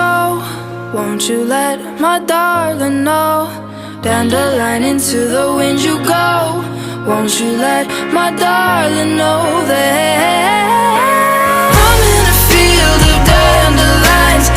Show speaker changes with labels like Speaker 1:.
Speaker 1: go? Won't you let my darling know? Dandelion, into the wind you go. Won't you let my darling know that I'm in a field of dandelions?